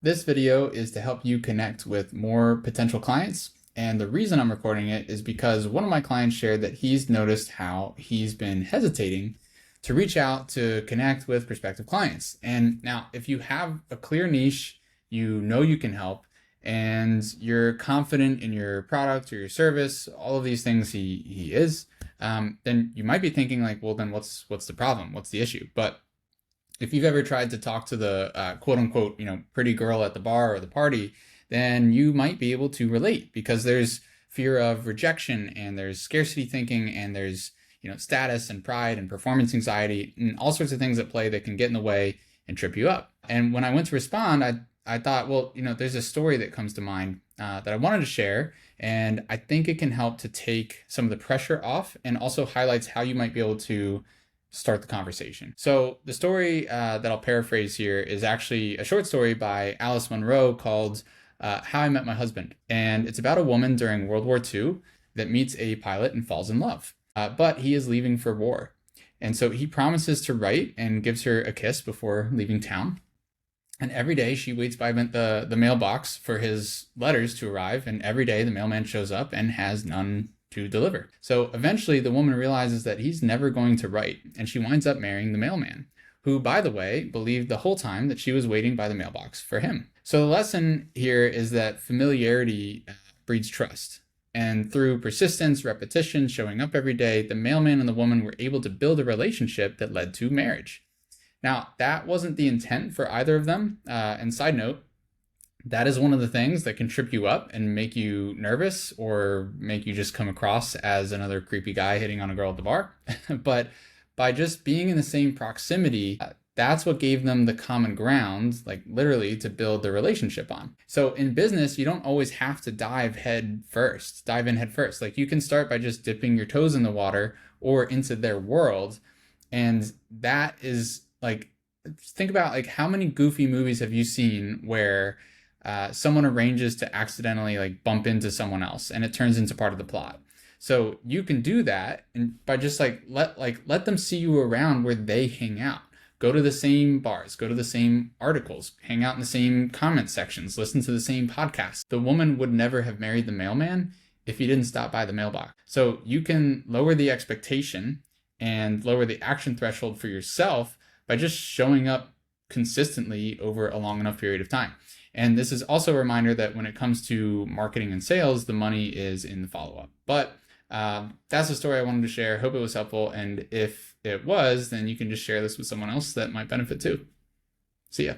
This video is to help you connect with more potential clients. And the reason I'm recording it is because one of my clients shared that he's noticed how he's been hesitating to reach out to connect with prospective clients. And now, if you have a clear niche, you know you can help, and you're confident in your product or your service, all of these things he is, then you might be thinking like, well, then what's the problem? What's the issue? But if you've ever tried to talk to the quote unquote, pretty girl at the bar or the party, then you might be able to relate because there's fear of rejection and there's scarcity thinking and there's, status and pride and performance anxiety and all sorts of things at play that can get in the way and trip you up. And when I went to respond, I thought, well, there's a story that comes to mind that I wanted to share. And I think it can help to take some of the pressure off and also highlights how you might be able to start the conversation. So the story that I'll paraphrase here is actually a short story by Alice Munro called How I Met My Husband. And it's about a woman during World War II that meets a pilot and falls in love. But he is leaving for war. And so he promises to write and gives her a kiss before leaving town. And every day she waits by the mailbox for his letters to arrive. And every day the mailman shows up and has none to deliver. So eventually the woman realizes that he's never going to write, and she winds up marrying the mailman, who, by the way, believed the whole time that she was waiting by the mailbox for him. So the lesson here is that familiarity breeds trust. And through persistence, repetition, showing up every day, the mailman and the woman were able to build a relationship that led to marriage. Now, that wasn't the intent for either of them. And side note, that is one of the things that can trip you up and make you nervous or make you just come across as another creepy guy hitting on a girl at the bar. But by just being in the same proximity, that's what gave them the common ground, like literally to build the relationship on. So in business, you don't always have to dive in head first. Like you can start by just dipping your toes in the water or into their world. And that is like, think about like how many goofy movies have you seen where someone arranges to accidentally like bump into someone else and it turns into part of the plot. So you can do that and by just let them see you around where they hang out. Go to the same bars, go to the same articles, hang out in the same comment sections, listen to the same podcasts. The woman would never have married the mailman if he didn't stop by the mailbox. So you can lower the expectation and lower the action threshold for yourself by just showing up consistently over a long enough period of time. And this is also a reminder that when it comes to marketing and sales, the money is in the follow-up. But that's the story I wanted to share. Hope it was helpful. And if it was, then you can just share this with someone else that might benefit too. See ya.